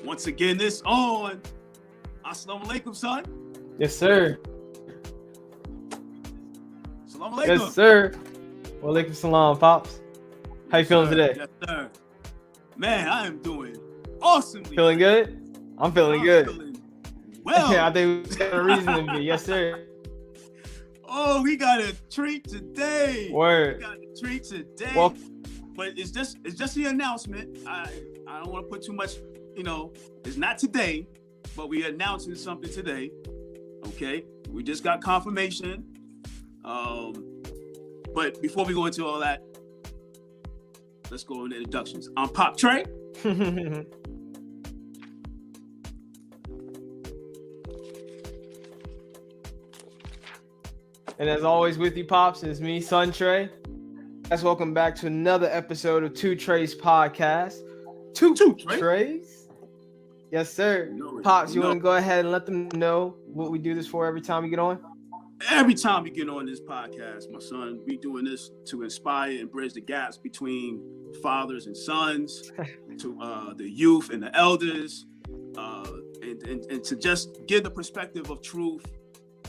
Once again, this on. Assalamu alaikum, son. Yes, sir. Assalamu alaikum. Yes, sir. Wa alaikum salam, Pops. How you feeling today? Yes, sir. Man, I am doing awesomely. Feeling good? I'm feeling good. Feeling well. I think we got a reason to be. Yes, sir. Oh, we got a treat today. Word. We got a treat today. Well, but it's just the announcement. I don't want to put too much, it's not today, but we're announcing something today. Okay. We just got confirmation. But before we go into all that, let's go into introductions. I'm Pop Trey. And as always with you, Pops, is me, Son Trey. Guys, welcome back to another episode of TwoTreys podcast. TwoTreys? Yes, sir. Pops, you want to go ahead and let them know what we do this for every time we get on? Every time we get on this podcast, my son, we doing this to inspire and bridge the gaps between fathers and sons, to the youth and the elders, and to just give the perspective of truth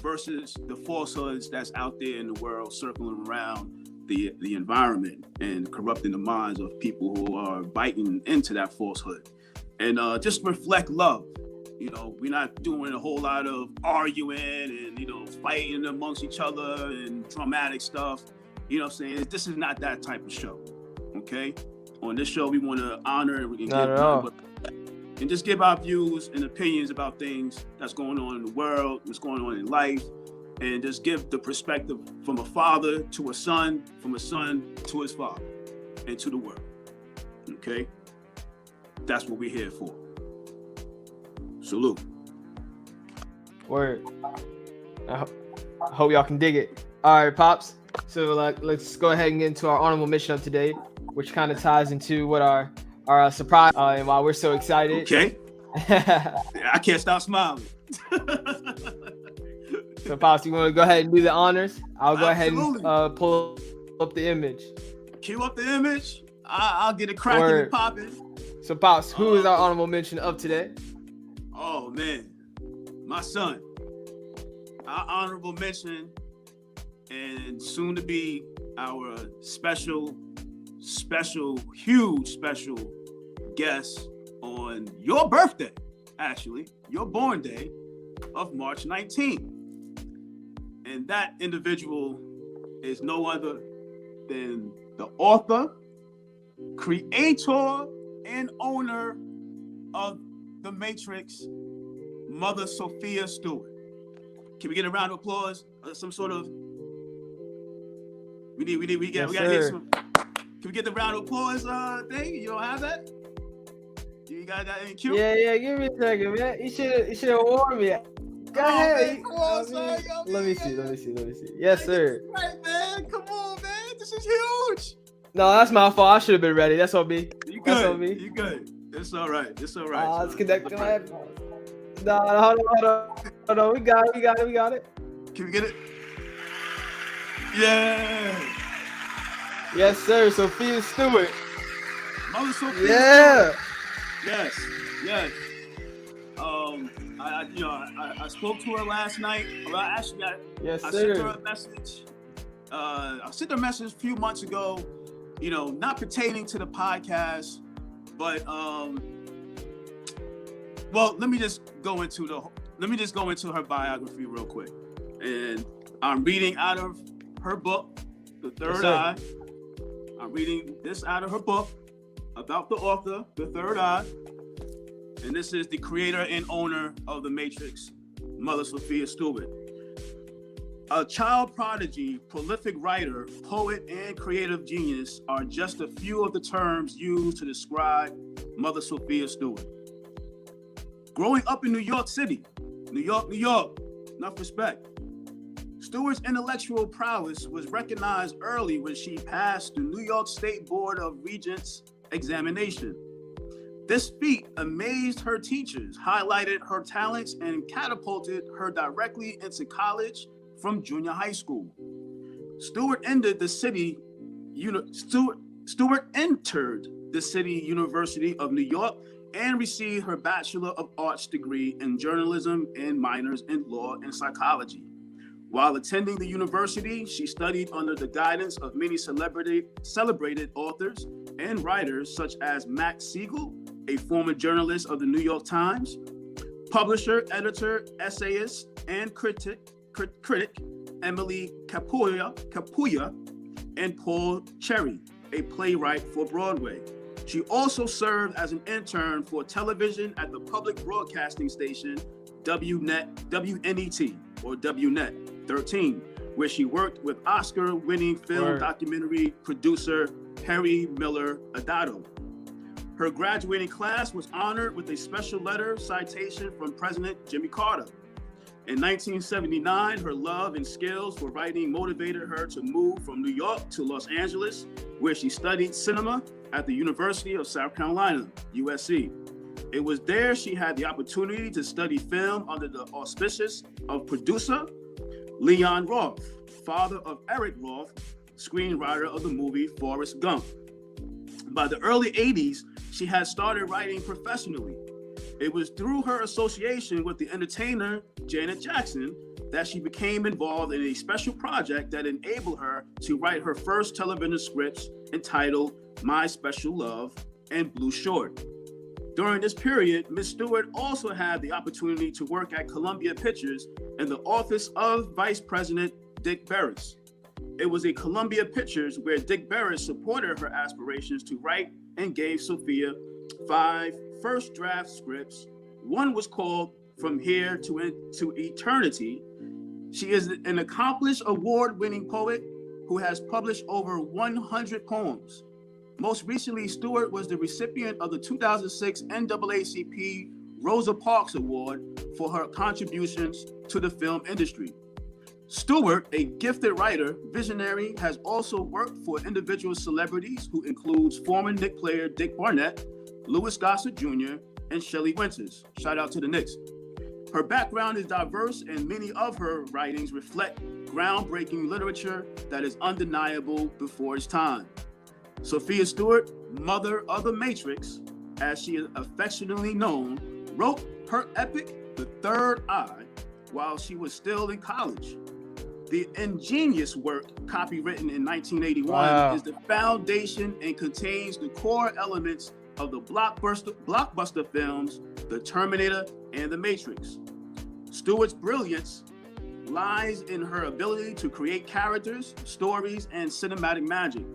versus the falsehoods that's out there in the world circling around the environment and corrupting the minds of people who are biting into that falsehood. And just reflect love. We're not doing a whole lot of arguing and, fighting amongst each other and dramatic stuff. You know what I'm saying? This is not that type of show, okay? On this show, we want to honor and just give our views and opinions about things that's going on in the world, what's going on in life, and just give the perspective from a father to a son, from a son to his father, and to the world, okay? That's what we're here for. Salute. Word. I hope y'all can dig it. All right, Pops. So let's go ahead and get into our honorable mention of today, which kind of ties into what our surprise and why we're so excited. Okay. I can't stop smiling. So, Pops, you want to go ahead and do the honors? I'll go ahead and pull up the image. Cue up the image. I'll get it cracking and popping. So, Pops, who is our honorable mention of today? Oh, man. My son. Our honorable mention and soon to be our special guest on your birthday, actually, your born day of March 19th. And that individual is no other than the author, creator, and owner of The Matrix, Mother Sophia Stewart. Can we get a round of applause? Some sort of we gotta get some. Can we get the round of applause thing? You don't have that? You got that in cue? Yeah, give me a second, man. You should have warned me. Go ahead. Man, come on, son. Let me see. Yes, sir. Right, man. Come on, man. This is huge. No, that's my fault. I should have been ready. That's on me. You good? That's on me. You good? It's all right. Let's connect to my headphones. No, hold on. We got it. Can we get it? Yeah. Yes, sir. Sophia Stewart. Mother Sophia. Yeah. Stewart. Yes. I spoke to her last night. I sent her a message. I sent her a message a few months ago. Not pertaining to the podcast, but let me just go into her biography real quick. And I'm reading out of her book, The Third Eye. I'm reading this out of her book about the author, The Third Eye. And this is the creator and owner of The Matrix, Mother Sophia Stewart. A child prodigy, prolific writer, poet, and creative genius are just a few of the terms used to describe Mother Sophia Stewart. Growing up in New York City, New York, enough respect. Stewart's intellectual prowess was recognized early when she passed the New York State Board of Regents examination. This feat amazed her teachers, highlighted her talents, and catapulted her directly into college from junior high school. Stewart entered the the City University of New York and received her Bachelor of Arts degree in journalism and minors in law and psychology. While attending the university, she studied under the guidance of many celebrated authors and writers such as Max Siegel, a former journalist of the New York Times, publisher, editor, essayist, and critic Emily Capuya, and Paul Cherry, a playwright for Broadway. She also served as an intern for television at the public broadcasting station WNET or WNET 13, where she worked with Oscar-winning film documentary producer Harry Miller Adato. Her graduating class was honored with a special letter citation from President Jimmy Carter. In 1979, her love and skills for writing motivated her to move from New York to Los Angeles, where she studied cinema at the University of South Carolina, USC. It was there she had the opportunity to study film under the auspices of producer Leon Roth, father of Eric Roth, screenwriter of the movie Forrest Gump. By the early 80s, she had started writing professionally. It was through her association with the entertainer Janet Jackson that she became involved in a special project that enabled her to write her first television scripts entitled My Special Love and Blue Short. During this period, Ms. Stewart also had the opportunity to work at Columbia Pictures in the office of Vice President Dick Barris. It was at Columbia Pictures where Dick Barris supported her aspirations to write and gave Sophia 5 first draft scripts. One was called From Here to Eternity. She is an accomplished award-winning poet who has published over 100 poems. Most recently, Stewart was the recipient of the 2006 NAACP Rosa Parks Award for her contributions to the film industry. Stewart, a gifted writer, visionary, has also worked for individual celebrities who includes former Knicks player Dick Barnett, Louis Gossett Jr., and Shelley Winters. Shout out to the Knicks. Her background is diverse and many of her writings reflect groundbreaking literature that is undeniable before its time. Sophia Stewart, mother of the Matrix, as she is affectionately known, wrote her epic, The Third Eye, while she was still in college. The ingenious work, copywritten in 1981, is the foundation and contains the core elements of the blockbuster films, The Terminator and The Matrix. Stewart's brilliance lies in her ability to create characters, stories, and cinematic magic.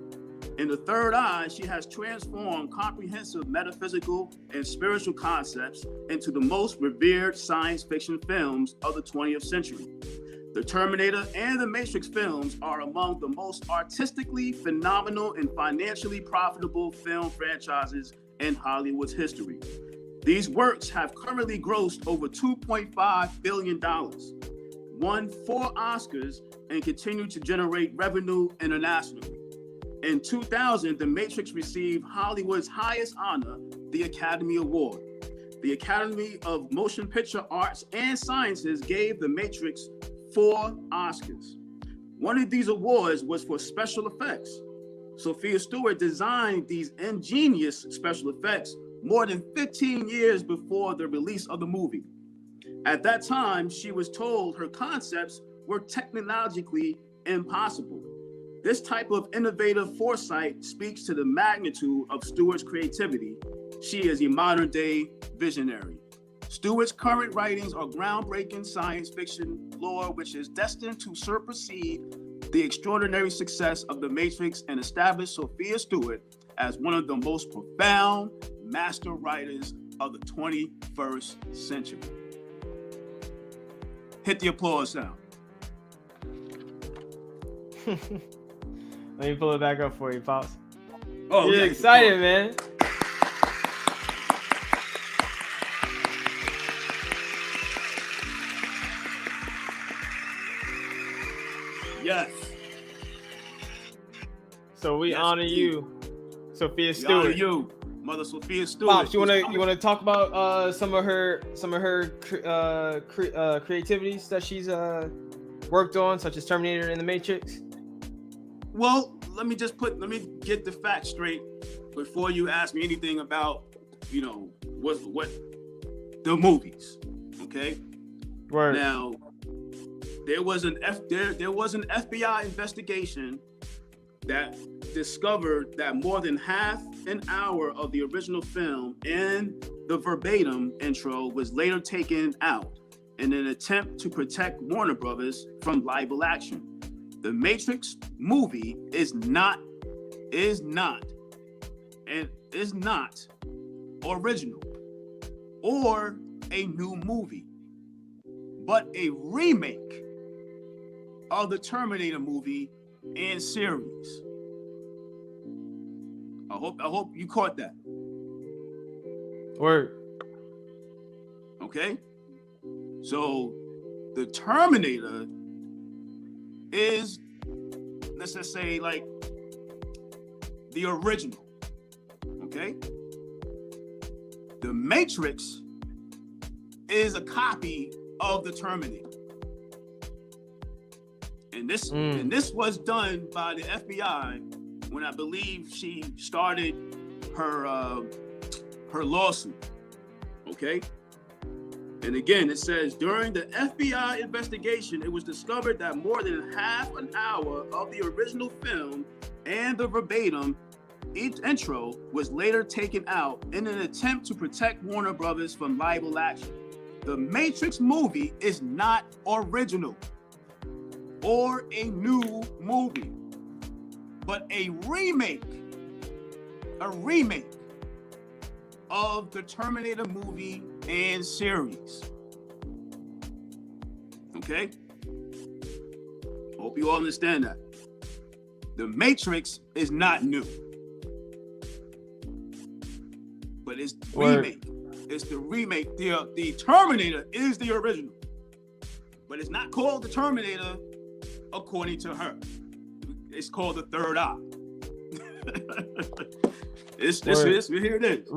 In The Third Eye, she has transformed comprehensive metaphysical and spiritual concepts into the most revered science fiction films of the 20th century. The Terminator and The Matrix films are among the most artistically phenomenal and financially profitable film franchises in Hollywood's history. These works have currently grossed over $2.5 billion, won 4 Oscars, and continue to generate revenue internationally. In 2000, The Matrix received Hollywood's highest honor, the Academy Award. The Academy of Motion Picture Arts and Sciences gave The Matrix 4 Oscars. One of these awards was for special effects. Sophia Stewart designed these ingenious special effects more than 15 years before the release of the movie. At that time, she was told her concepts were technologically impossible. This type of innovative foresight speaks to the magnitude of Stewart's creativity. She is a modern-day visionary. Stewart's current writings are groundbreaking science fiction lore, which is destined to supersede the extraordinary success of The Matrix and establish Sophia Stewart as one of the most profound master writers of the 21st century. Hit the applause sound. Let me pull it back up for you, Pops. Oh, you're excited, man. Yes. So we honor you, Sophia Stewart. We honor you, Mother Sophia Stewart. Pops, you wanna talk about some of her creativities that she's worked on, such as Terminator and The Matrix? Well, let me get the facts straight. before you ask me anything about, what the movies, okay? Right. Now, there was an FBI investigation that discovered that more than half an hour of the original film and the verbatim intro was later taken out in an attempt to protect Warner Brothers from libel action. The Matrix movie is not original or a new movie, but a remake of the Terminator movie and series. I hope you caught that. Word. Okay? So the Terminator is, let's just say, like the original. Okay? The Matrix is a copy of the Terminator. And this was done by the FBI when I believe she started her lawsuit. Okay? And again, it says, during the FBI investigation, it was discovered that more than half an hour of the original film and the verbatim intro was later taken out in an attempt to protect Warner Brothers from libel action. The Matrix movie is not original or a new movie, but a remake of the Terminator movie and series. Okay? Hope you all understand that. The Matrix is not new, but it's the remake. It's the remake. The Terminator is the original, but it's not called the Terminator according to her. It's called the Third Eye. Here it is.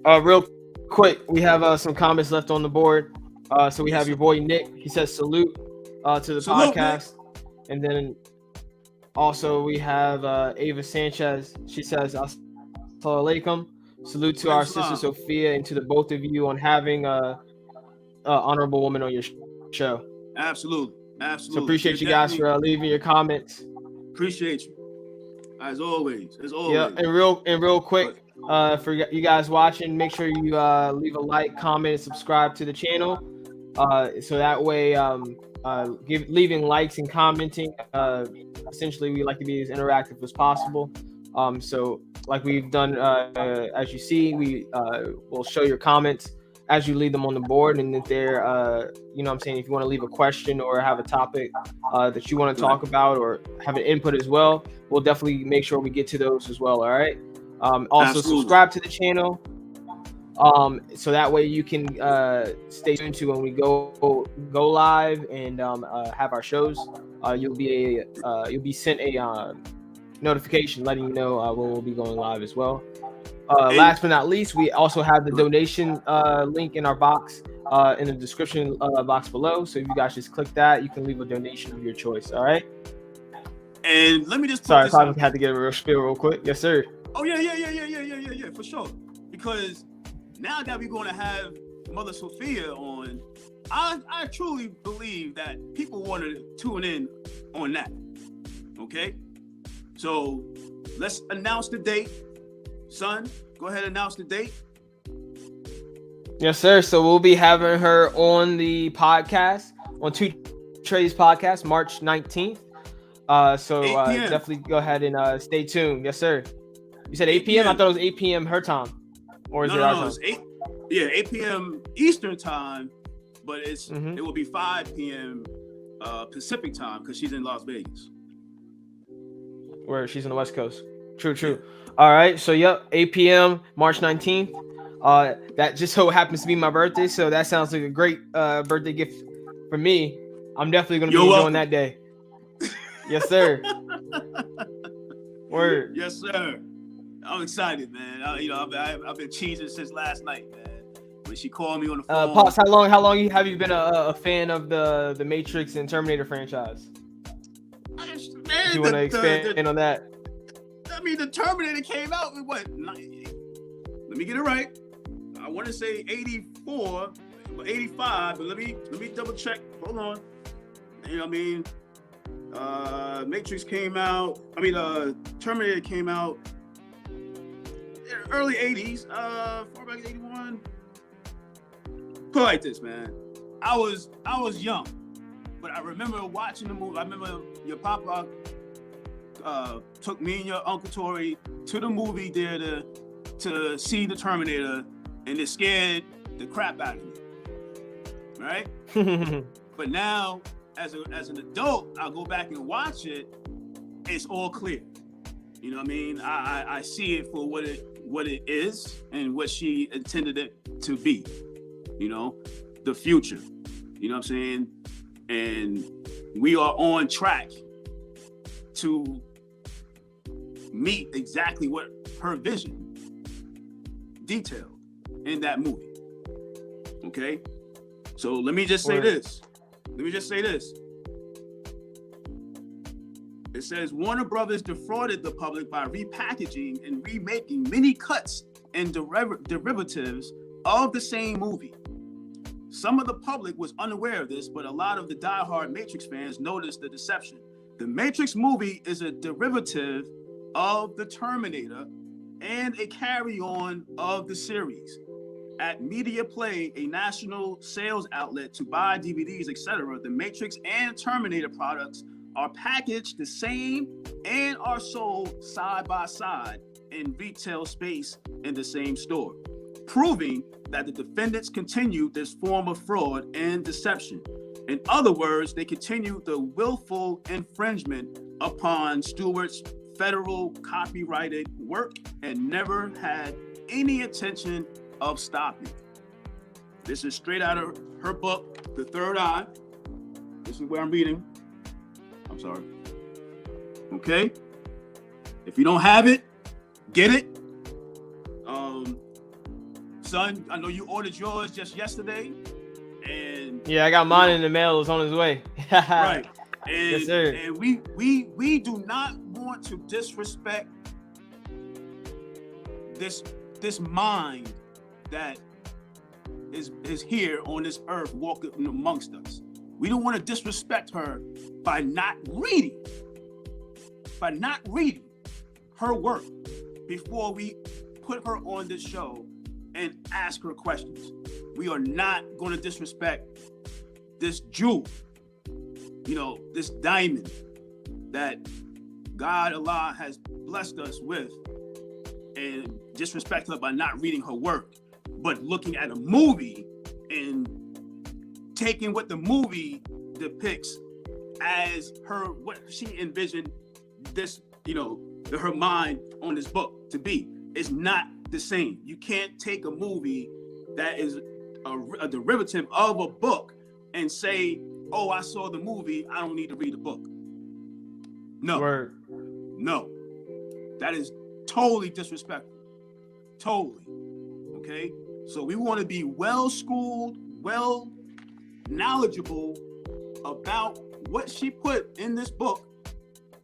Real quick, we have some comments left on the board. So we have your boy Nick. He says salute to the podcast. Nick. And then also we have Ava Sanchez. She says assalamu alaikum. Salute to our sister Sophia and to the both of you on having a honorable woman on your show. Absolutely. So appreciate you guys for leaving your comments. Appreciate you. As always. Yeah, and real quick, for you guys watching, make sure you leave a like, comment, and subscribe to the channel. So that way, leaving likes and commenting. Essentially, we like to be as interactive as possible. So like we've done, as you see, we will show your comments as you leave them on the board, and if they're, if you want to leave a question or have a topic that you want to talk about or have an input as well, we'll definitely make sure we get to those as well. All right. Also, subscribe to the channel, so that way you can stay tuned to when we go live and have our shows. You'll be sent a notification letting you know when we'll be going live as well. Last but not least, we also have the donation link in our box in the description box below. So if you guys just click that, you can leave a donation of your choice. All right. And let me just sorry, I had to get a real spiel real quick. Yes, sir. Oh yeah, for sure. Because now that we're going to have Mother Sophia on, I truly believe that people want to tune in on that. Okay. So let's announce the date. Son, go ahead and announce the date. Yes, sir. So we'll be having her on the podcast, on TwoTreys podcast, March 19th. So definitely go ahead and stay tuned. Yes, sir. You said 8 p.m.? I thought it was 8 p.m. her time. Or is it our time? It's 8 p.m. Eastern time, but it will be 5 p.m. Pacific time because she's in Las Vegas. Where she's on the West Coast. True. All right. So, 8 p.m. March 19th. That just so happens to be my birthday. So that sounds like a great birthday gift for me. I'm definitely going to be enjoying that day. Yes, sir. Word. Yes, sir. I'm excited, man. I've been cheesing since last night, man. When she called me on the phone. Pops, how long have you been a fan of the Matrix and Terminator franchise? Man, if you want to expand on that. mean, the Terminator came out in what? Let me get it right. I want to say 84, 85, but let me double check. Hold on. You know what I mean? Matrix came out. Terminator came out early 80s. Far back as 81. Put it like this, man. I was young, but I remember watching the movie. I remember your papa took me and your Uncle Tori to the movie theater to see the Terminator, and it scared the crap out of me. Right? But now, as an adult, I'll go back and watch it. It's all clear. You know what I mean? I see it for what it is and what she intended it to be. You know, the future. You know what I'm saying? And we are on track to meet exactly what her vision detailed in that movie. Okay? So let me just say this. It says Warner Brothers defrauded the public by repackaging and remaking many cuts and derivatives of the same movie. Some of the public was unaware of this, but a lot of the diehard Matrix fans noticed the deception. The Matrix movie is a derivative of the Terminator and a carry-on of the series. At Media Play, a national sales outlet to buy DVDs, etc., the Matrix and Terminator products are packaged the same and are sold side by side in retail space in the same store, proving that the defendants continued this form of fraud and deception. In other words, they continued the willful infringement upon Stewart's federal copyrighted work and never had any intention of stopping. This is straight out of her book, The Third Eye. This is where I'm reading. I'm sorry. Okay? If you don't have it, get it. Son, I know you ordered yours just yesterday. And yeah, I got mine in the mail. It's on its way. Right. And, yes, sir. And we do not want to disrespect this mind that is here on this earth walking amongst us. We don't want to disrespect her by not reading her work before we put her on this show and ask her questions. We are not going to disrespect this jewel, this diamond that God, Allah, has blessed us with, and disrespect her by not reading her work, but looking at a movie and taking what the movie depicts as what she envisioned this, her mind on this book to be. It's not the same. You can't take a movie that is a derivative of a book and say, oh, I saw the movie, I don't need to read the book. No. Word. No. That is totally disrespectful. Totally. Okay? So we want to be well-schooled, knowledgeable about what she put in this book,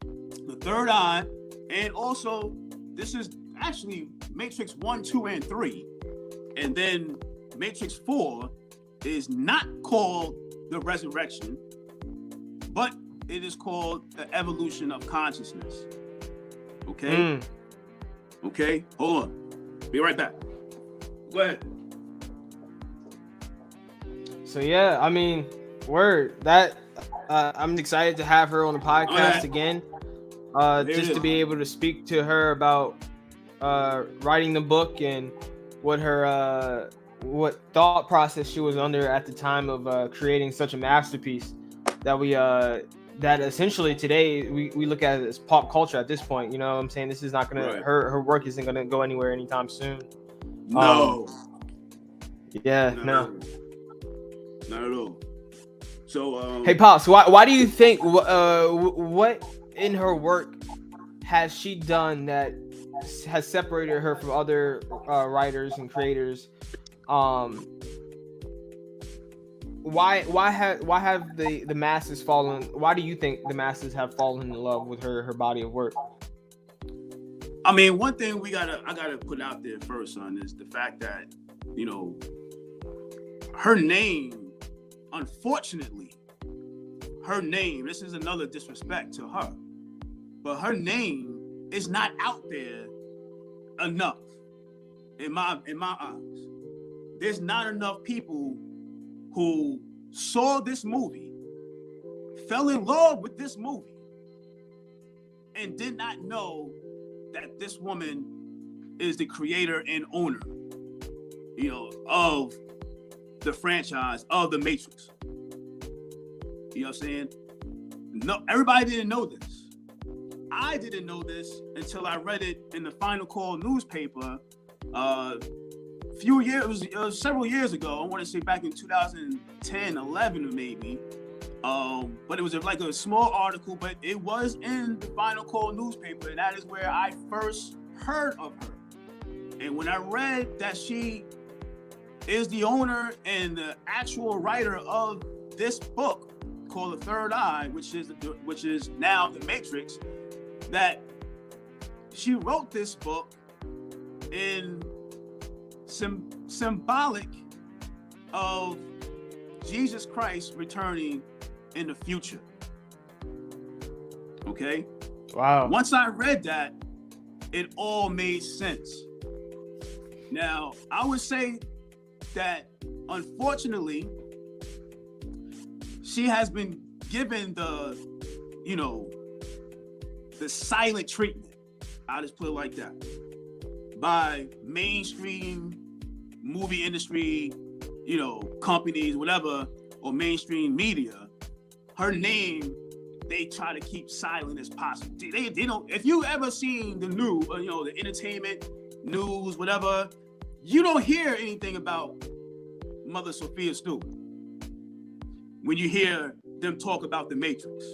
The Third Eye, and also this is actually Matrix 1, 2, and 3, and then Matrix 4 is not called the Resurrection, but it is called the Evolution of Consciousness. Okay? Okay, hold on. Be right back. Go ahead. So yeah, I mean, word that I'm excited to have her on the podcast again, just to be able to speak to her about writing the book and what her what thought process she was under at the time of creating such a masterpiece that we that essentially today we look at it as pop culture at this point. You know what I'm saying? This is not gonna her work isn't gonna go anywhere anytime soon. No. No. Not at all. So hey Pops, why do you think what in her work has she done that has separated her from other writers and creators? Why have the masses fallen? Why do you think the masses have fallen in love with her body of work? I mean, one thing I gotta put out there first, son, is the fact that, you know, her name, unfortunately, this is another disrespect to her, but her name is not out there enough in my eyes. There's not enough people who saw this movie, fell in love with this movie, and did not know that this woman is the creator and owner, you know, of the franchise of The Matrix. You know what I'm saying? No, everybody didn't know this. I didn't know this until I read it in the Final Call newspaper. Several years ago. I want to say back in 2010, 11, or maybe. But it was like a small article, but it was in the Final Call newspaper, and that is where I first heard of her. And when I read that she is the owner and the actual writer of this book called The Third Eye, which is now The Matrix, that she wrote this book in symbolic of Jesus Christ returning in the future. Okay? Wow. Once I read that, it all made sense. Now, I would say that unfortunately, she has been given the silent treatment. I'll just put it like that. By mainstream movie industry, companies, whatever, or mainstream media. Her name, they try to keep silent as possible. They don't. If you ever seen the news, the entertainment news, whatever, you don't hear anything about Mother Sophia Stewart when you hear them talk about The Matrix.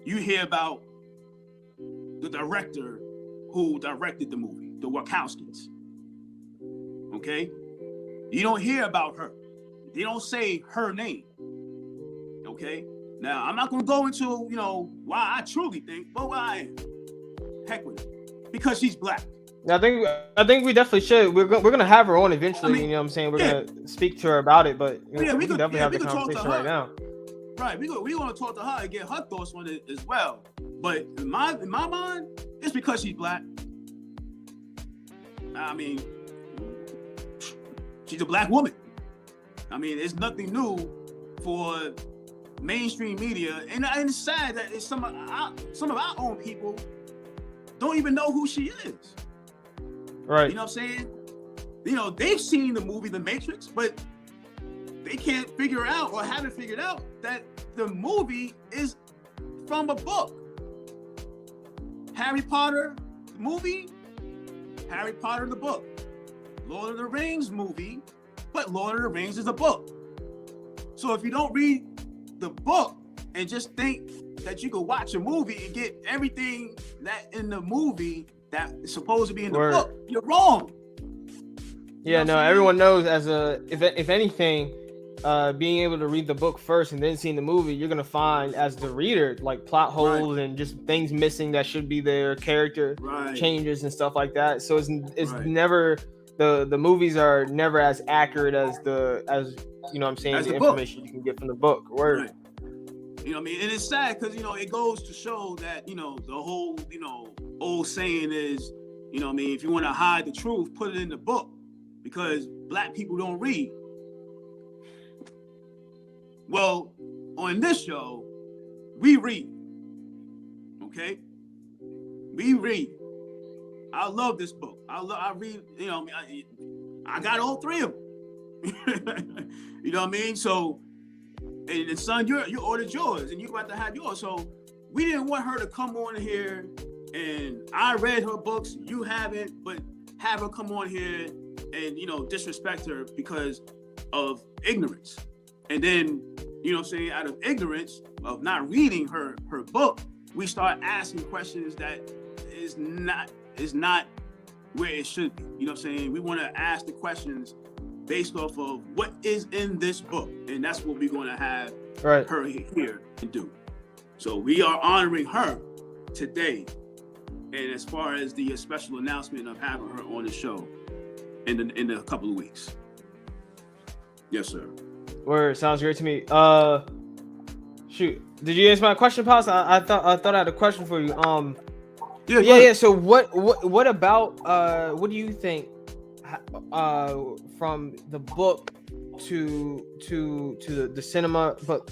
You hear about the director who directed the movie, the Wachowskis. Okay? You don't hear about her. They don't say her name. Okay? Now, I'm not going to go into, why I truly think, but why I am. Heck with it. Because she's black. I think we definitely should. We're going to have her on eventually, you know what I'm saying? We're going to speak to her about it, but we can definitely have the conversation right now. Right, we want to talk to her and get her thoughts on it as well. But in my mind, it's because she's black. I mean, she's a black woman. I mean, it's nothing new for mainstream media, and it's sad that some of our own people don't even know who she is. Right. You know what I'm saying? They've seen the movie The Matrix, but they can't figure out or haven't figured out that the movie is from a book. Harry Potter movie, Harry Potter the book. Lord of the Rings movie, but Lord of the Rings is a book. So if you don't read the book and just think that you could watch a movie and get everything that in the movie that is supposed to be in the book, you're wrong. Yeah, no, everyone knows if anything, being able to read the book first and then seeing the movie, you're gonna find as the reader like plot holes and just things missing that should be there, character changes and stuff like that. So it's never the movies are never as accurate as the information you can get from the book. Right. You know what I mean? And it's sad because it goes to show that the whole old saying is, if you want to hide the truth, put it in the book, because black people don't read. Well, on this show, we read. Okay? We read. I love this book. I read, I got all three of them. You know what I mean? So, and son, you ordered yours, and you about to have yours. So we didn't want her to come on here, and I read her books, you haven't, but have her come on here and, disrespect her because of ignorance. And then, out of ignorance of not reading her book, we start asking questions that is not where it should be. You know what I'm saying? We want to ask the questions based off of what is in this book. And that's what we're going to have her here and do. So we are honoring her today And as far as the special announcement of having her on the show in a couple of weeks. Yes, sir. Word, sounds great to me. Shoot, did you answer my question, Pops? I thought I had a question for you. Yeah. So what about what do you think from the book to the cinema, but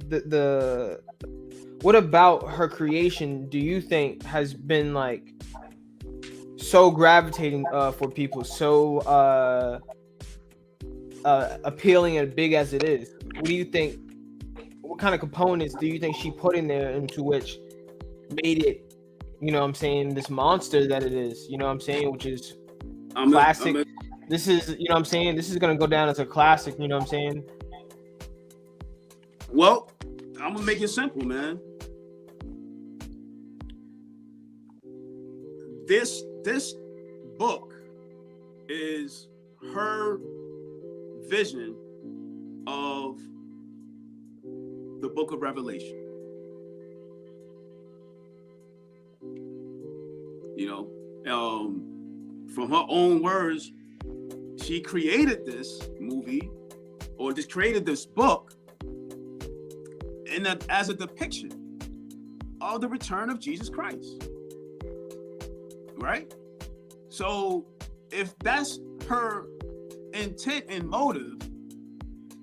the what about her creation do you think has been like so gravitating for people, so appealing and big as it is? What do you think? What kind of components do you think she put in there into which made it, you know what I'm saying, this monster that it is, you know what I'm saying, which is classic. This is, you know what I'm saying, this is going to go down as a classic, you know what I'm saying? Well, I'm going to make it simple, man. This book is her vision of the book of Revelation. You know, from her own words, she created this movie, or just created this book as a depiction of the return of Jesus Christ. Right? So if that's her intent and motive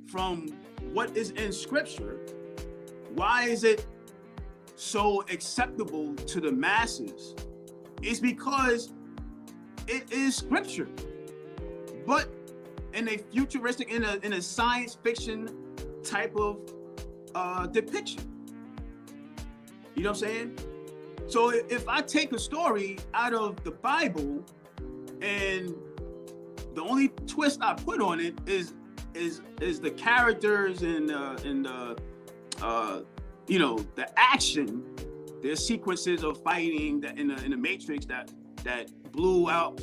from what is in Scripture, why is it so acceptable to the masses? It's because it is Scripture, but in a futuristic, in a science fiction type of depiction. You know what I'm saying? So if I take a story out of the Bible and the only twist I put on it is the characters and you know, the action, there's sequences of fighting that in the Matrix that blew up,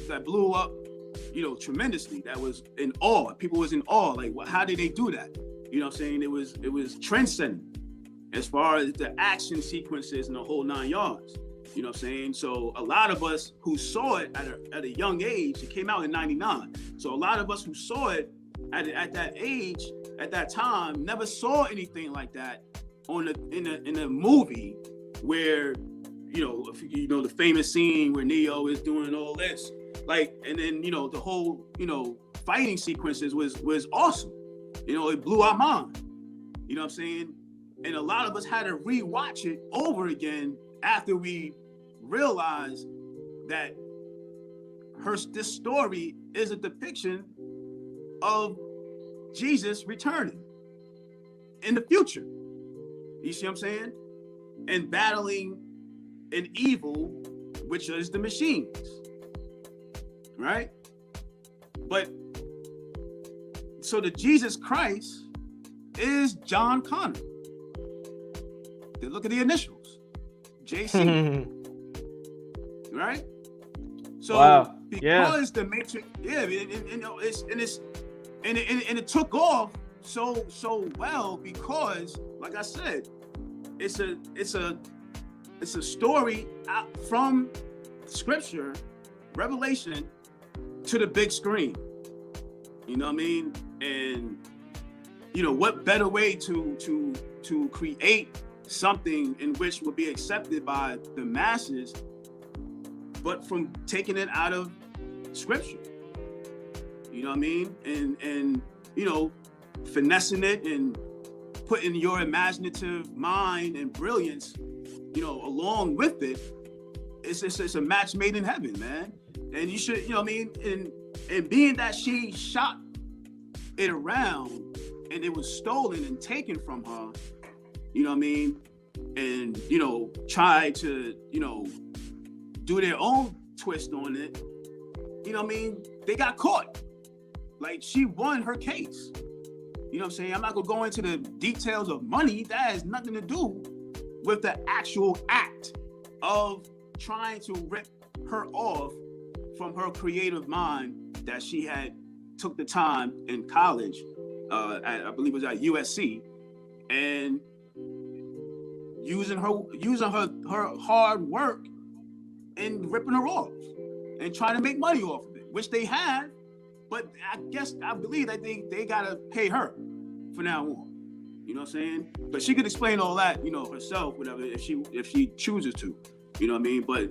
you know, tremendously. That was in awe. People was in awe. Like, how did they do that? You know what I'm saying? It was transcendent as far as the action sequences and the whole 9 yards. You know what I'm saying? So a lot of us who saw it at a young age, it came out in 99. So a lot of us who saw it at that age, at that time, never saw anything like that in a movie where, you know, the famous scene where Neo is doing all this, like, and then, you know, the whole, you know, fighting sequences was awesome. You know, it blew our mind. You know what I'm saying? And a lot of us had to rewatch it over again after we realized that this story is a depiction of Jesus returning in the future. You see what I'm saying? And battling an evil, which is the machines. Right? But so the Jesus Christ is John Connor. Look at the initials, JC. Right? So wow. because the Matrix, and it took off so well because, like I said, it's a story out from Scripture, Revelation, to the big screen. You know what I mean? And you know, what better way to create something in which will be accepted by the masses, but from taking it out of Scripture. You know what I mean? And you know, finessing it and putting your imaginative mind and brilliance, you know, along with it. It's a match made in heaven, man. And you should, you know what I mean? And being that she shot it around and it was stolen and taken from her, you know what I mean? And, you know, try to, you know, do their own twist on it. You know what I mean? They got caught. Like, she won her case. You know what I'm saying? I'm not going to go into the details of money. That has nothing to do with the actual act of trying to rip her off from her creative mind that she had took the time in college, I believe it was at USC, and using her hard work and ripping her off and trying to make money off of it, which they have. But I believe that they gotta pay her for now on. You know what I'm saying? But she could explain all that, herself, whatever, if she chooses to. You know what I mean? But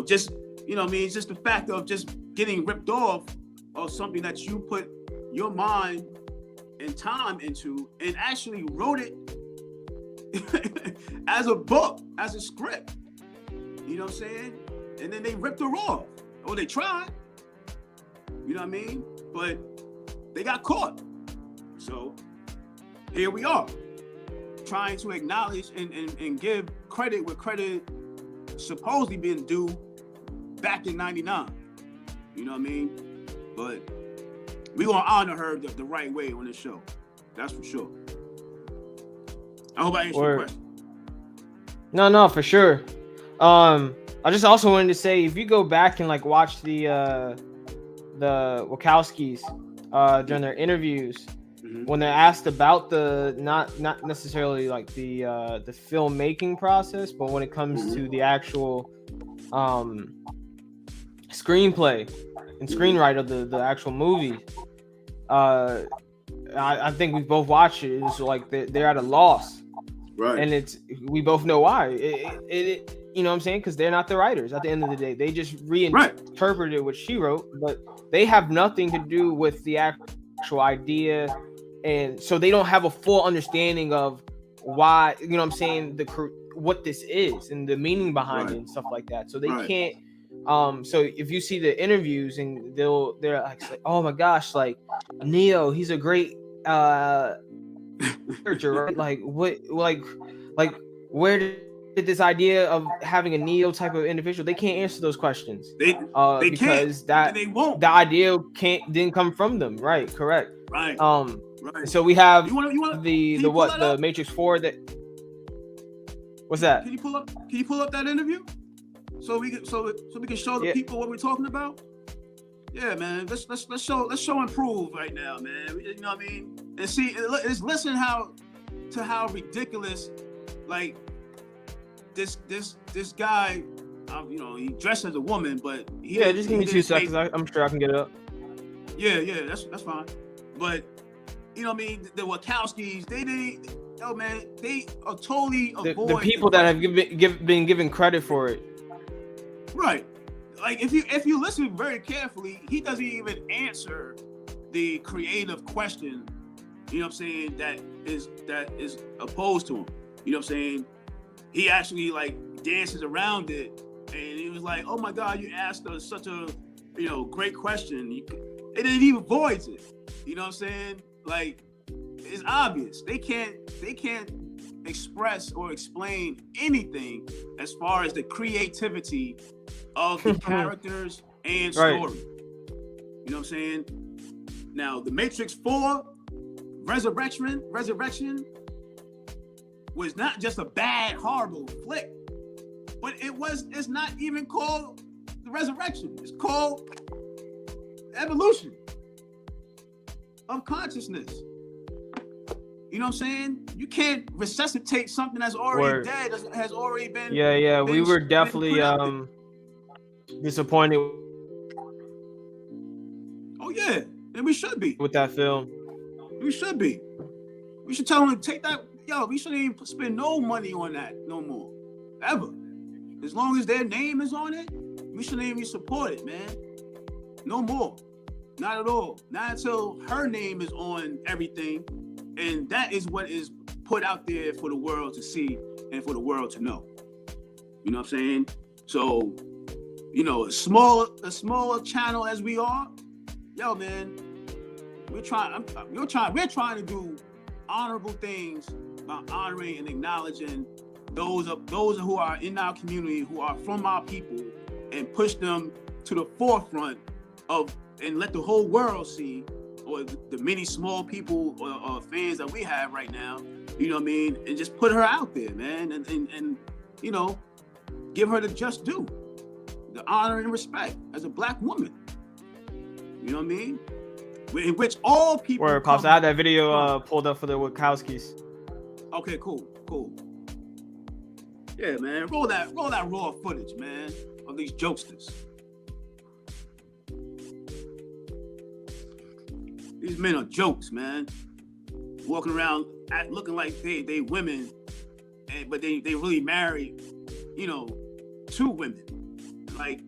just it's just the fact of just getting ripped off of something that you put your mind and time into and actually wrote it as a book, as a script. You know what I'm saying? And then they ripped her off. Or they tried. You know what I mean? But they got caught. So here we are, trying to acknowledge and give credit where credit supposedly been due back in '99. You know what I mean? But we gonna honor her the right way on this show. That's for sure. I hope I answered your question. No, for sure. I just also wanted to say, if you go back and watch the Wachowskis during their interviews, when they're asked about the not necessarily the filmmaking process, but when it comes to the actual screenplay and screenwrite of the actual movie, I think we both watched it. It's they're at a loss, right? And we both know why. It you know what I'm saying? Because they're not the writers. At the end of the day, they just reinterpreted what she wrote, but they have nothing to do with the actual idea, and so they don't have a full understanding of why. You know what I'm saying? What this is and the meaning behind it and stuff like that. So they can't. So if you see the interviews and they're like, oh my gosh, Neo, he's a great character, right? Where did this idea of having a Neo type of individual? They can't answer those questions. They because can't. They won't. The idea didn't come from them, right? Correct. Right. Right. So we have the Matrix 4 that. What's that? Can you pull up that interview? So we can show the people what we're talking about. Yeah, man. Let's show and prove right now, man. You know what I mean? And see, listen how ridiculous, this guy. He dressed as a woman, but just give me 2 seconds. I'm sure I can get it up. Yeah, that's fine. But you know what I mean? The Wachowskis, they are totally avoid the people that have been given credit for it. Right. If you listen very carefully, he doesn't even answer the creative question, you know what I'm saying, that is opposed to him. You know what I'm saying? He actually dances around it, and he was like, "Oh my God, you asked us such a great question." And then he avoids it. You know what I'm saying? It's obvious. They can't express or explain anything as far as the creativity of the characters and story. You know what I'm saying? Now, the Matrix 4 Resurrection was not just a bad, horrible flick, but it's not even called the Resurrection. It's called evolution of consciousness. You know what I'm saying? You can't resuscitate something that's already dead, has already been. Yeah. We were definitely disappointed. Oh yeah, and we should be with that film. We should be. We should tell them to take that. We shouldn't even spend no money on that no more, ever. As long as their name is on it, we shouldn't even support it, man. No more. Not at all. Not until her name is on everything. And that is what is put out there for the world to see and for the world to know. You know what I'm saying? So, a smaller channel as we are, man, we're trying to do honorable things by honoring and acknowledging those who are in our community, who are from our people, and push them to the forefront and let the whole world see, or the many small people or fans that we have right now, you know what I mean? And just put her out there, man, and give her the just due, the honor and respect as a Black woman. You know what I mean? In which all people. Word, Pops. I had that video pulled up for the Wachowskis. Okay, cool. Yeah, man. Roll that raw footage, man. of these jokesters. These men are jokes, man. Walking around looking like they women, but they really married, two women. Like,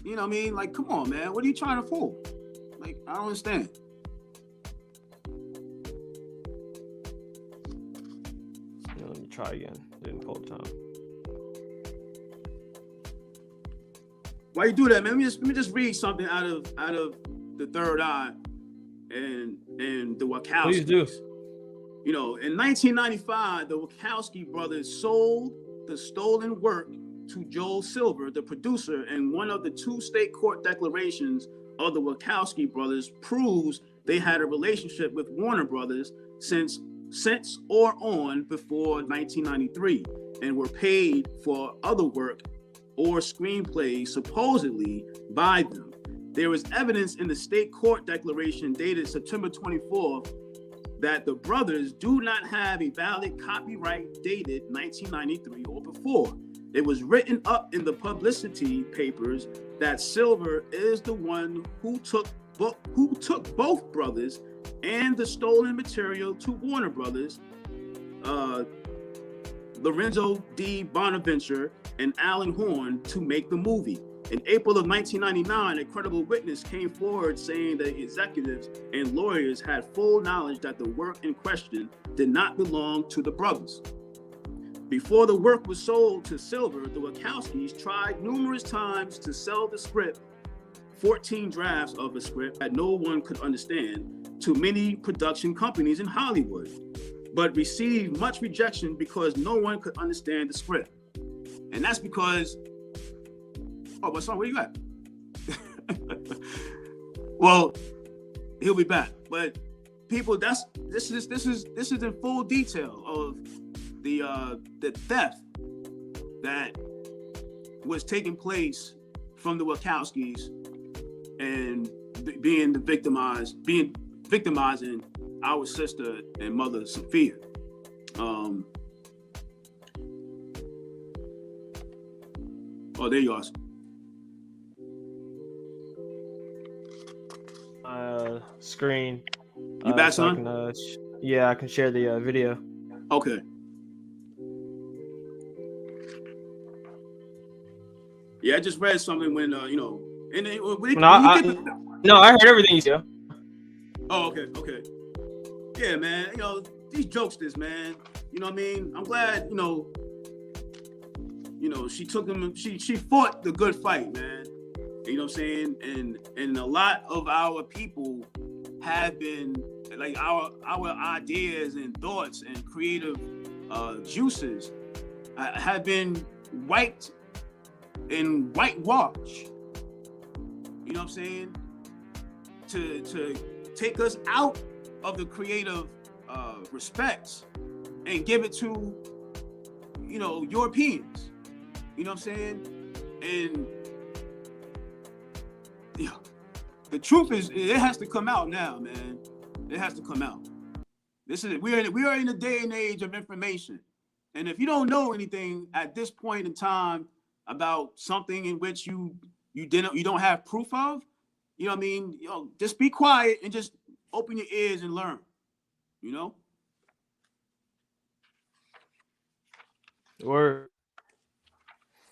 you know what I mean? Like, come on, man. What are you trying to fool? Like, I don't understand. Let me try again. Didn't pull the time. Why you do that, man? Let me just read something out of The Third Eye and the Wachowskis. Please do. In 1995, the Wachowski brothers sold the stolen work to Joel Silver, the producer, and one of the two state court declarations of the Wachowski brothers proves they had a relationship with Warner Brothers since or on before 1993, and were paid for other work or screenplays supposedly by them. There was evidence in the state court declaration dated September 24th that the brothers do not have a valid copyright dated 1993 or before. It was written up in the publicity papers that Silver is the one who took both brothers and the stolen material to Warner Brothers, Lorenzo D. Bonaventure, and Alan Horn to make the movie. In April of 1999, a credible witness came forward saying that executives and lawyers had full knowledge that the work in question did not belong to the brothers. Before the work was sold to Silver, the Wachowskis tried numerous times to sell the script, 14 drafts of a script that no one could understand, to many production companies in Hollywood, but received much rejection because no one could understand the script. And that's because, my son, where you at? Well, he'll be back. But people, this is in full detail of the theft that was taking place from the Wachowskis and being victimizing our sister and mother Sophia. There you are. Screen. You back, son? I can share the video. Okay. Yeah, I just read something when and I heard everything you said. Oh, okay. Yeah, man. These jokesters, man. You know what I mean? I'm glad, she took them. She fought the good fight, man. You know what I'm saying? And a lot of our people have been, like, our ideas and thoughts and creative juices have been wiped and whitewashed. You know what I'm saying? To take us out of the creative respects and give it to, Europeans. You know what I'm saying? And the truth is, it has to come out now, man. It has to come out. We are in a day and age of information, and if you don't know anything at this point in time about something in which you don't have proof of, you know what I mean? Just be quiet and just open your ears and learn. Word.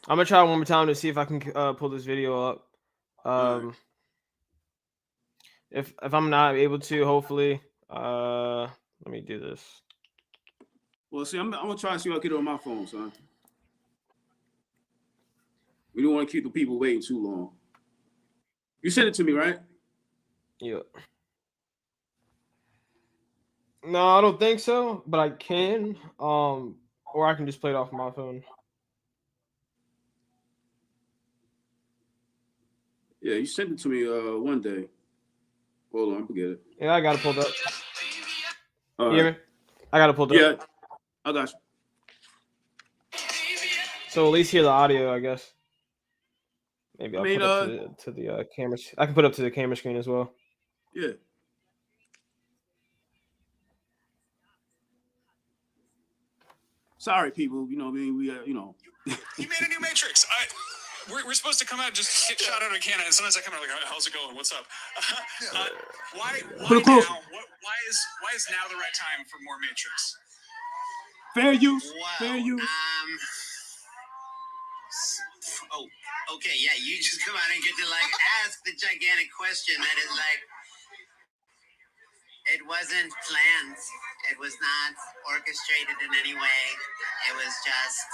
I'm gonna try one more time to see if I can pull this video up. Right. If I'm not able to, hopefully, let me do this. Well, see, I'm gonna try to see if I can get it on my phone, son. We don't want to keep the people waiting too long. You sent it to me, right? Yeah. No, I don't think so, but I can. Or I can just play it off my phone. Yeah, you sent it to me one day. Hold on, forget it. Yeah, I got it pulled up. All right. You hear me? I got it pulled up. Yeah, I got you. So at least hear the audio, I guess. Maybe I'll put it to the camera. I can put it up to the camera screen as well. Yeah. Sorry, people. You know what I mean? We, You made a new Matrix. we're supposed to come out just get shot out of a cannon, and sometimes I come out like, how's it going? What's up? Why now? Why is now the right time for more Matrix? Fair use. Wow. Fair use. Oh, okay, yeah, you just come out and get to ask the gigantic question that is it wasn't planned. It was not orchestrated in any way. It was just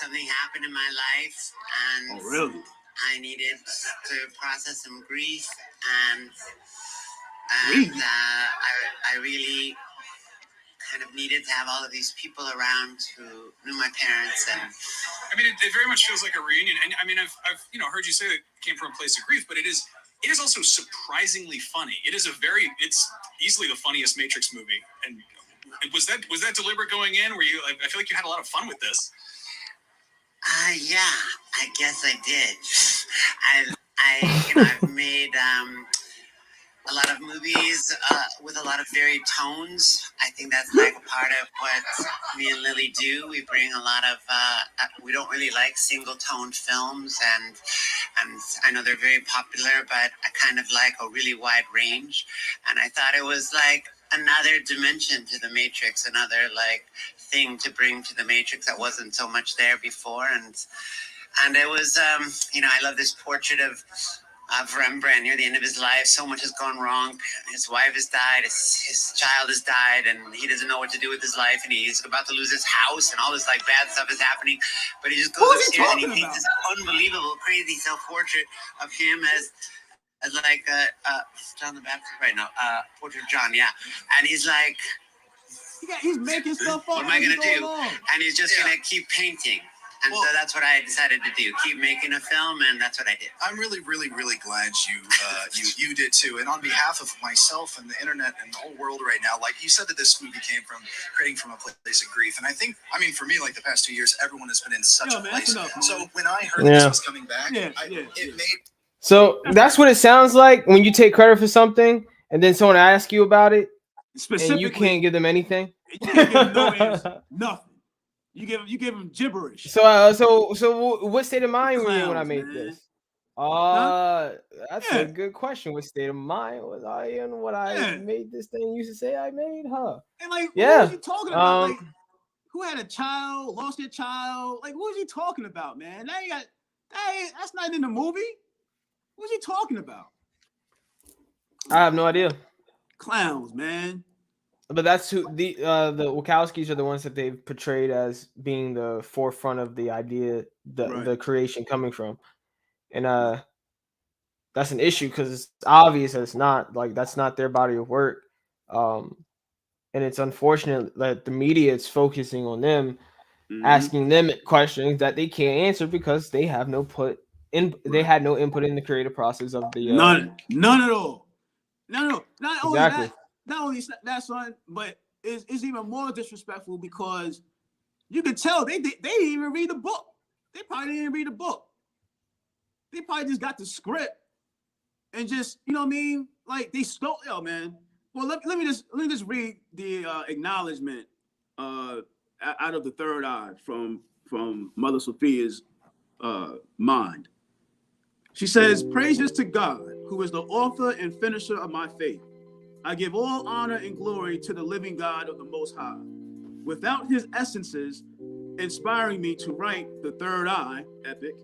something happened in my life, and really? I needed to process some grief, and I really kind of needed to have all of these people around who knew my parents. And I mean, it very much feels like a reunion. And I mean, I've heard you say that it came from a place of grief, but it is also surprisingly funny. It's easily the funniest Matrix movie. And was that deliberate going in? I feel like you had a lot of fun with this. Yeah, I guess I did. I've made a lot of movies with a lot of varied tones. I think that's part of what me and Lily do. We bring a lot of, we don't really like single tone films, and I know they're very popular, but I kind of like a really wide range. And I thought it was another dimension to the Matrix, another thing to bring to the Matrix that wasn't so much there before. And it was, I love this portrait of Rembrandt near the end of his life. So much has gone wrong. His wife has died. His child has died, and he doesn't know what to do with his life. And he's about to lose his house, and all this bad stuff is happening. But he just goes upstairs and he paints this unbelievable, crazy self-portrait of him as John the Baptist right now. Portrait of John, yeah. And he's he's making stuff up. What am I gonna do? And he's just gonna keep painting. And so that's what I decided to do. Keep making a film, and that's what I did. I'm really, really, really glad you did too. And on behalf of myself and the internet and the whole world right now, you said that this movie came from creating from a place of grief. And I think, for me, the past 2 years, everyone has been in such a place. So when I heard this was coming back, it made. So that's what it sounds like when you take credit for something, and then someone asks you about it, and you can't give them anything. You can't give them no answer. Nothing. You give them gibberish. So what state of mind were you in when I made this? That's a good question. What state of mind was I in when I made this thing? You used to say I made, huh? And what was you talking about? Who had a child, lost their child? What was you talking about, man? That's not in the movie. What was he talking about? I have no idea. Clowns, man. But that's who the Wachowskis are, the ones that they've portrayed as being the forefront of the idea, the creation coming from, and that's an issue because it's obvious that it's not that's not their body of work, and it's unfortunate that the media is focusing on them, asking them questions that they can't answer because they have no they had no input in the creative process of the none at all. No. Not only exactly. Not only that, son, but it's even more disrespectful because you could tell they didn't even read the book. They probably didn't even read the book. They probably just got the script and just, you know what I mean? They stole, man. Well, let me just read the acknowledgement out of the third eye from Mother Sophia's mind. She says, "Praises to God, who is the author and finisher of my faith. I give all honor and glory to the living God of the Most High. Without his essences inspiring me to write the third eye epic,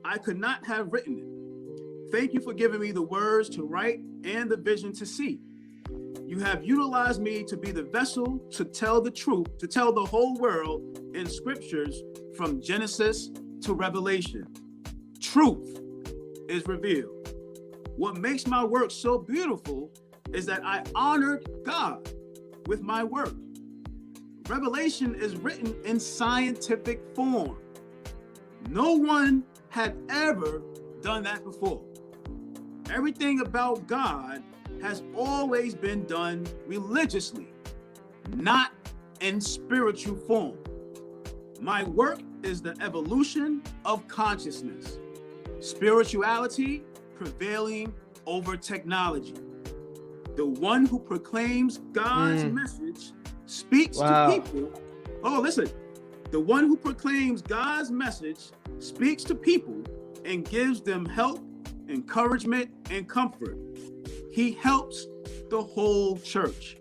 I could not have written it. Thank you for giving me the words to write and the vision to see. You have utilized me to be the vessel to tell the truth, to tell the whole world in scriptures from Genesis to Revelation. Truth is revealed. What makes my work so beautiful is that I honored God with my work. Revelation is written in scientific form. No one had ever done that before. Everything about God has always been done religiously, not in spiritual form. My work is the evolution of consciousness, spirituality prevailing over technology. The one who proclaims God's message speaks to people. Oh, listen. The one who proclaims God's message speaks to people and gives them help, encouragement, and comfort. He helps the whole church.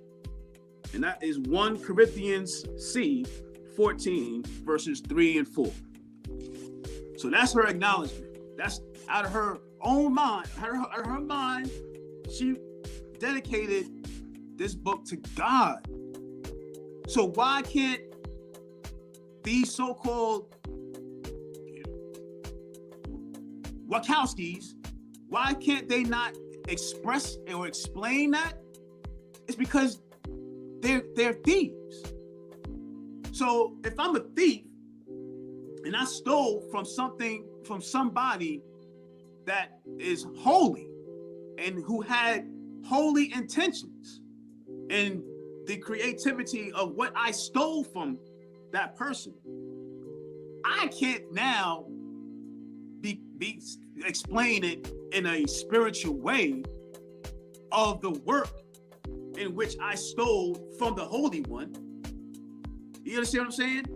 And that is 1 Corinthians 14, verses 3 and 4. So that's her acknowledgement. That's out of her own mind. Out of her mind, she dedicated this book to God. So why can't these so-called Wachowskis, why can't they not express or explain that? It's because they're thieves. So if I'm a thief and I stole from somebody that is holy and who had holy intentions, and the creativity of what I stole from that person, I can't now be explain it in a spiritual way of the work in which I stole from the Holy One. You understand what I'm saying?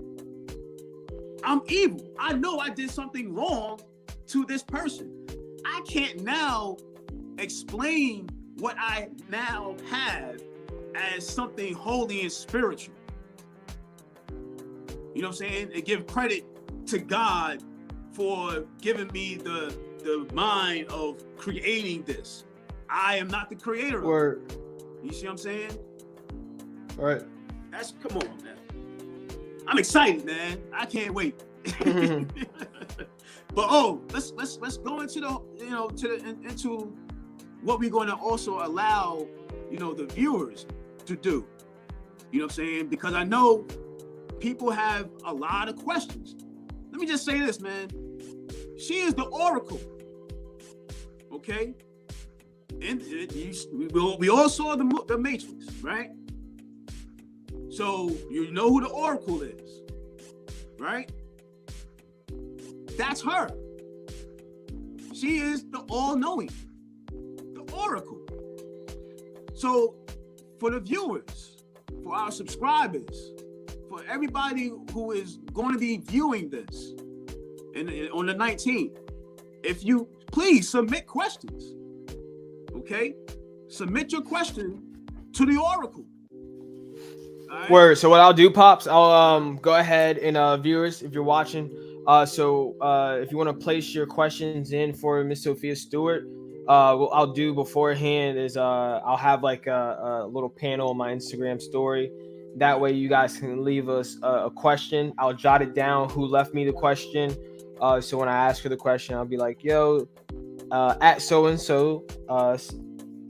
I'm evil. I know I did something wrong to this person. I can't now explain what I now have as something holy and spiritual. You know what I'm saying? And give credit to God for giving me the mind of creating this. I am not the creator of it. You see what I'm saying? All right. Come on, man. I'm excited, man. I can't wait. But let's go into into what we're going to also allow, the viewers to do. You know what I'm saying? Because I know people have a lot of questions. Let me just say this, man. She is the oracle. Okay? And we all saw the Matrix, right? So you know who the oracle is, right? That's her. She is the all-knowing, the oracle. So for the viewers, for our subscribers, for everybody who is going to be viewing this on the 19th, if you please submit questions, okay? Submit your question to the oracle. Right. Word. So what I'll do, Pops, I'll go ahead and viewers, if you're watching, if you want to place your questions in for Miss Sophia Stewart, what I'll do beforehand is I'll have like a little panel on my Instagram story. That way you guys can leave us a question. I'll jot it down who left me the question. So when I ask her the question, I'll be like, yo, at so-and-so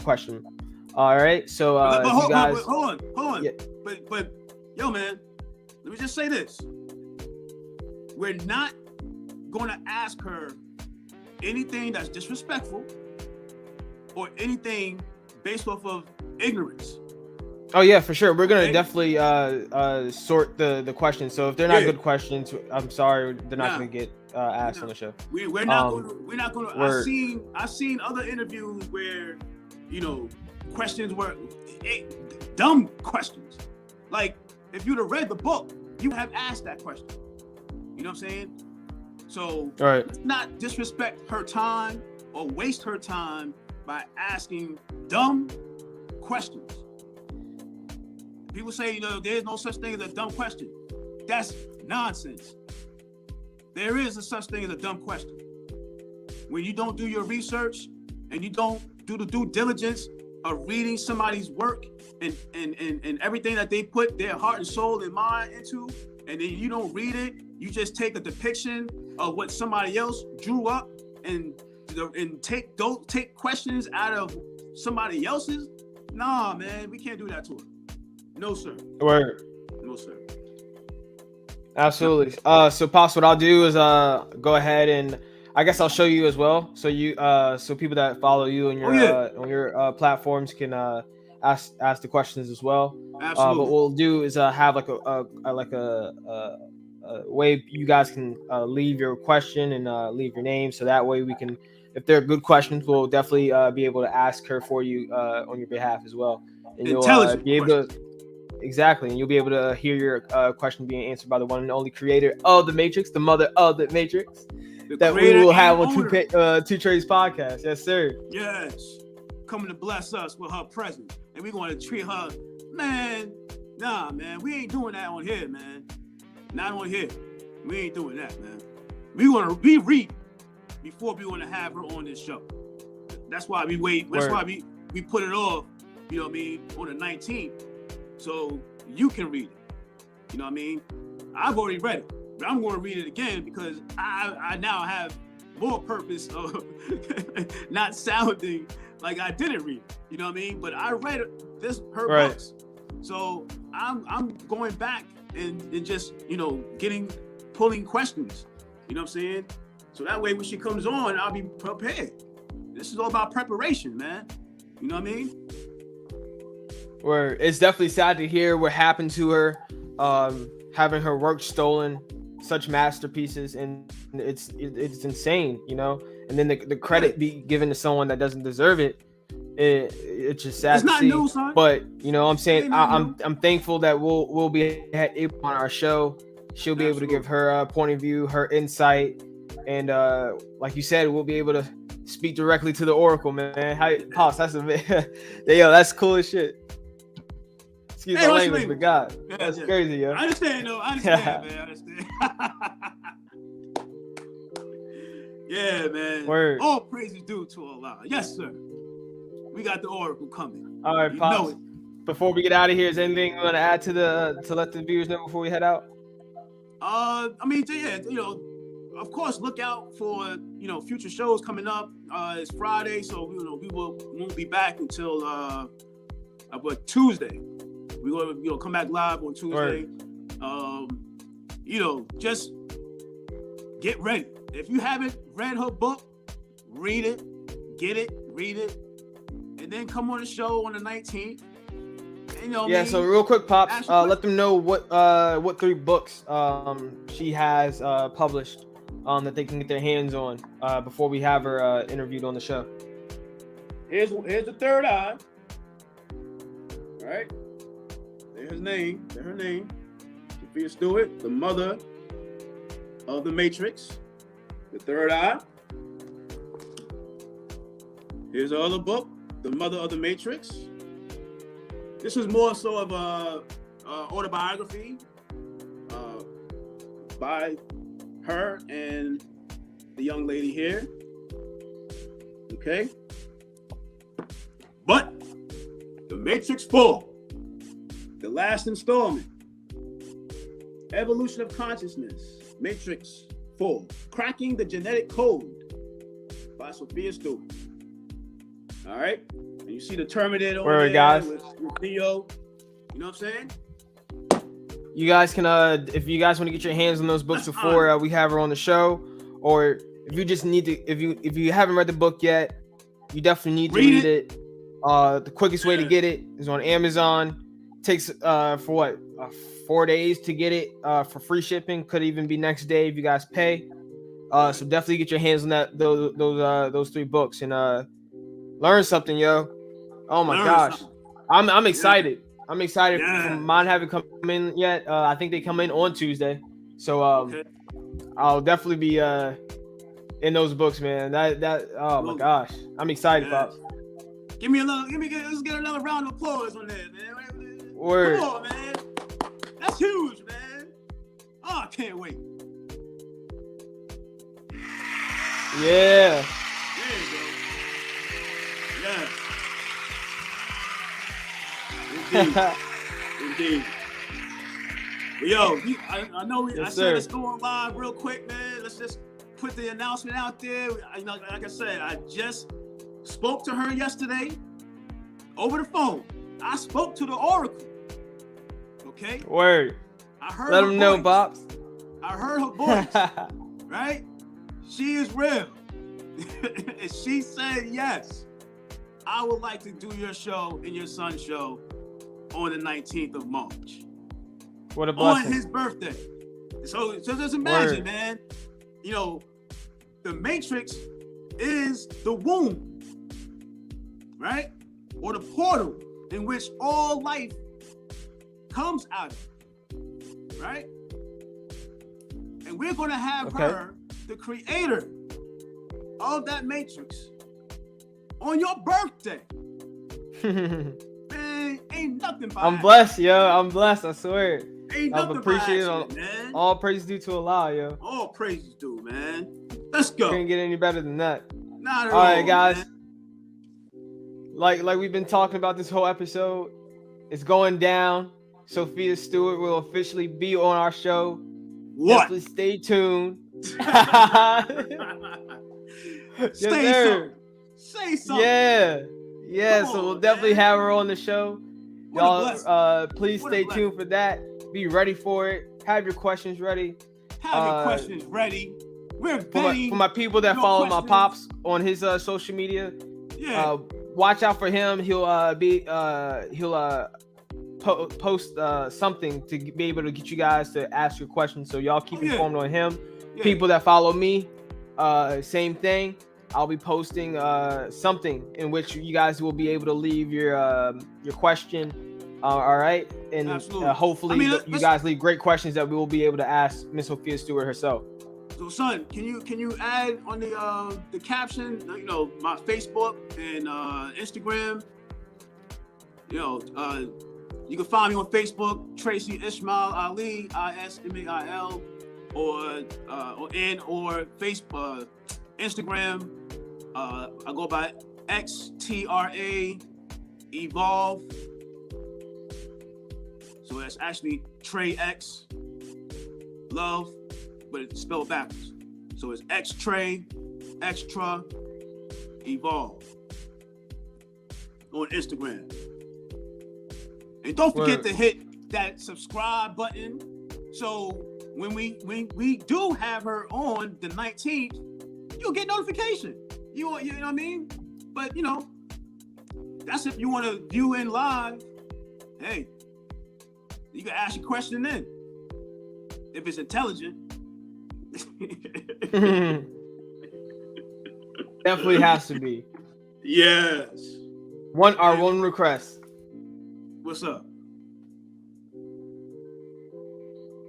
question. All right. So but you guys... hold on. Yeah. But yo, man, let me just say this. We're not going to ask her anything that's disrespectful or anything based off of ignorance. Oh yeah, for sure. We're gonna definitely sort the questions. So if they're not good questions, I'm sorry, they're not gonna get asked on the show. We're not going to. I've seen other interviews where, questions were dumb questions. Like if you'd have read the book, you would have asked that question. You know what I'm saying? So let's not disrespect her time or waste her time by asking dumb questions. People say, there's no such thing as a dumb question. That's nonsense. There is a such thing as a dumb question. When you don't do your research and you don't do the due diligence of reading somebody's work and everything that they put their heart and soul and mind into, and then you don't read it, you just take a depiction of what somebody else drew up and take questions out of somebody else's. Nah, man, we can't do that to her. No, sir. Word. No, sir. Absolutely. So Pops, what I'll do is go ahead and I guess I'll show you as well. So you so people that follow you on your platforms can ask the questions as well. Absolutely. What we'll do is have like a way you guys can leave your question and leave your name, so that way we can, if they're good questions, we'll definitely be able to ask her for you on your behalf as well. And you'll be able to. Exactly, and you'll be able to hear your question being answered by the one and only creator of the Matrix, the mother of the Matrix. that we will have on TwoTreys podcast. Yes, sir. Yes. Coming to bless us with her presence. And we're going to treat her, man. Nah, man. We ain't doing that on here, man. Not on here. We ain't doing that, man. We want to read before we want to have her on this show. That's why we wait. That's why we put it off, you know what I mean, on the 19th. So you can read it. You know what I mean? I've already read it. But I'm going to read it again because I now have more purpose of not sounding like I didn't read it. You know what I mean? But I read her books. So I'm going back and just, you know, pulling questions. You know what I'm saying? So that way when she comes on, I'll be prepared. This is all about preparation, man. You know what I mean? Where it's definitely sad to hear what happened to her, having her work stolen, such masterpieces, and it's insane, you know. And then the credit be given to someone that doesn't deserve it. It's just sad to see. New, son. But you know, I'm saying I'm thankful that we'll be able on our show. She'll be able to give her point of view, her insight, and like you said, we'll be able to speak directly to the Oracle, man. Pops, that's that's cool as shit. Excuse my language, but God, that's crazy, yo. I understand, though. I understand, man. I understand. Yeah, man. Word. All praises due to Allah. Yes, sir. We got the Oracle coming. All right, Pops. Before we get out of here, is anything you want to add to let the viewers know before we head out? I mean, yeah, you know, of course, look out for, you know, future shows coming up. It's Friday, so you know we won't be back until Tuesday. We're gonna, you know, come back live on Tuesday. Right. You know, just get ready. If you haven't read her book, read it, get it, read it, and then come on the show on the 19th. You know, yeah. So real quick, Pops, let them know what 3 books she has published that they can get their hands on before we have her interviewed on the show. Here's the Third Eye. All right. There's her name. Sophia Stewart, the mother of the Matrix. The Third Eye. Here's her other book, The Mother of the Matrix. This is more so of a autobiography by her and the young lady here. Okay. But The Matrix 4, the last installment, Evolution of Consciousness, Matrix 4, Cracking the Genetic Code by Sophia Stewart. All right. And you see the Terminator over there guys? With Theo. You know what I'm saying? You guys can, if you guys want to get your hands on those books before we have her on the show, or if you just need to, if you haven't read the book yet, you definitely need to read it. The quickest way to get it is on Amazon. Takes for 4 days to get it for free shipping. Could even be next day if you guys pay. So definitely get your hands on those 3 books and learn something, yo. Oh my gosh, I'm excited. I'm excited for mine haven't come in yet. I think they come in on Tuesday, so I'll definitely be in those books, man. My gosh, I'm excited, Pops. Let's get another round of applause on that, man. Word. Come on, man. That's huge, man. Oh, I can't wait. Yeah. There you go. Yeah. Indeed. But yo, I know I said let's go on live real quick, man. Let's just put the announcement out there. Like I said, I just spoke to her yesterday over the phone. I spoke to the Oracle. Okay? Word. I heard Let them know, Pops. I heard her voice. Right? She is real. And she said yes. I would like to do your show and your son's show on the 19th of March. What a blessing. On his birthday. So just imagine, man. You know, the Matrix is the womb, right? Or the portal in which all life comes out of, right? And we're going to have her the creator of that Matrix, on your birthday. Man, ain't nothing by I'm blessed, yo. I'm blessed, I swear. Ain't I'm nothing appreciative, man. All praise due to Allah, yo. All praises due, man. Let's go. Couldn't get any better than that. Not at all right, all, guys. Man. Like we've been talking about this whole episode, it's going down. Sophia Stewart will officially be on our show. What? Definitely stay tuned. Say something. Yeah. So we'll definitely have her on the show. Y'all, please stay tuned for that. Be ready for it. Have your questions ready. We're for my people that follow my pops on his social media. Yeah. Watch out for him. He'll post something to be able to get you guys to ask your questions. So y'all keep informed on him. Yeah. People that follow me, same thing. I'll be posting something in which you guys will be able to leave your question. All right, and hopefully you guys leave great questions that we will be able to ask Miss Sophia Stewart herself. So, son, can you add on the caption, my Facebook and Instagram? You can find me on Facebook, Tracy Ismail Ali, ISMAIL, or Facebook, Instagram. I go by XTRA Evolve. So that's actually Trey X Love, but it's spelled backwards. So it's X Trey Extra Evolve on Instagram. And don't forget to hit that subscribe button. So when we do have her on the 19th, you'll get notification. You know what I mean? But that's if you want to view in live. Hey, you can ask your question then. If it's intelligent. Definitely has to be. Yes. One request. What's up?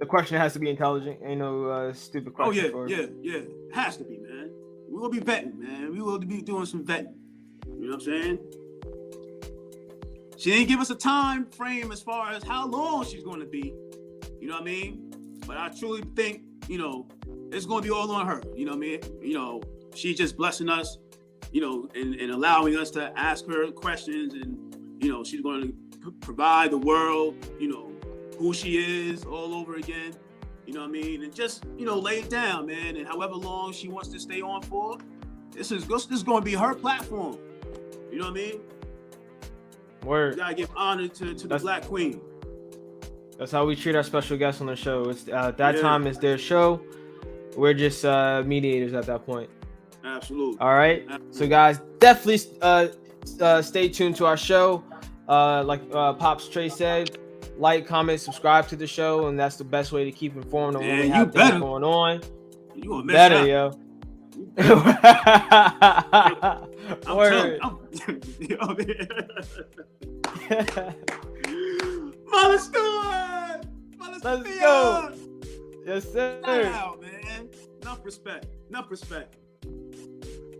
The question has to be intelligent. Ain't no stupid question. Yeah. Has to be, man. We will be vetting, man. We will be doing some vetting. You know what I'm saying? She didn't give us a time frame as far as how long she's going to be. You know what I mean? But I truly think, it's going to be all on her. You know what I mean? She's just blessing us, and allowing us to ask her questions. And, she's going to provide the world, who she is all over again. You know what I mean? And just, lay it down, man. And however long she wants to stay on for, this is going to be her platform. You know what I mean? Word. You gotta give honor to the Black Queen. That's how we treat our special guests on the show. It's time is their show. We're just mediators at that point. Absolutely. All right. Absolutely. So guys, definitely stay tuned to our show. Like Pops Trey said, like, comment, subscribe to the show, and that's the best way to keep informed on when we have things going on. You gonna miss better, out. yo. Mother Stewart! Let's go! Yes, sir. Shout out, man. Enough respect.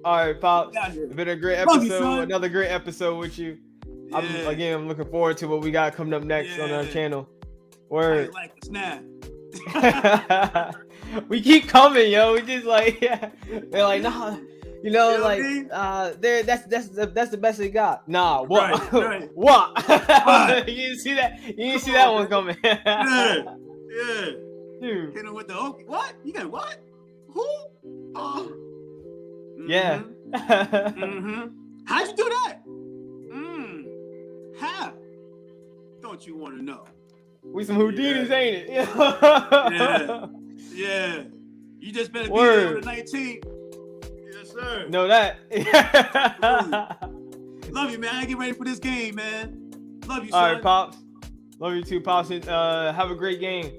All right, Pops. It's been a great episode. Another great episode with you. Yeah. I'm looking forward to what we got coming up next on our channel. Word. Like it's now. We keep coming, yo. We just they're like, nah, that's the best they got. Nah, what? Right. What? You didn't see that? You didn't see that one coming? Yeah. Dude. Hit him with the what? You got what? Who? Yeah. How'd you do that? How? Don't you want to know? We some Houdinis, ain't it? Yeah. You just better be there on the 19th. Yes, sir. Know that. Love you, man. I get ready for this game, man. Love you, son. All right, Pops. Love you too, Pops. Have a great game.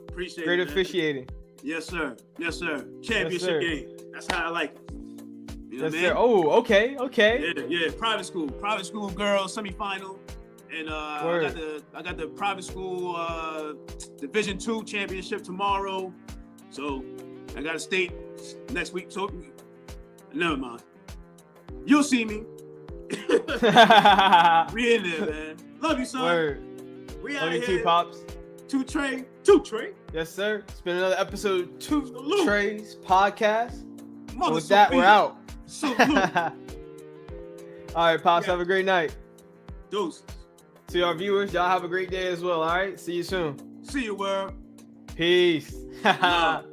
Appreciate it. Great officiating. Yes, sir. Championship game. That's how I like it. You know what I mean? Oh, okay. Yeah. Private school girls semifinal. And I got the private school Division II championship tomorrow. So I got a state next week. So, never mind. You'll see me. We in there, man. Love you, son. Word. We Love out you here. too, Pops. TwoTreys. Yes, sir. It's been another episode 2Treys podcast. Mother And with that, we're out. Salute. All right, Pops, have a great night. Deuces. To our viewers, y'all have a great day as well, all right? See you soon. See you, world. Peace. Love.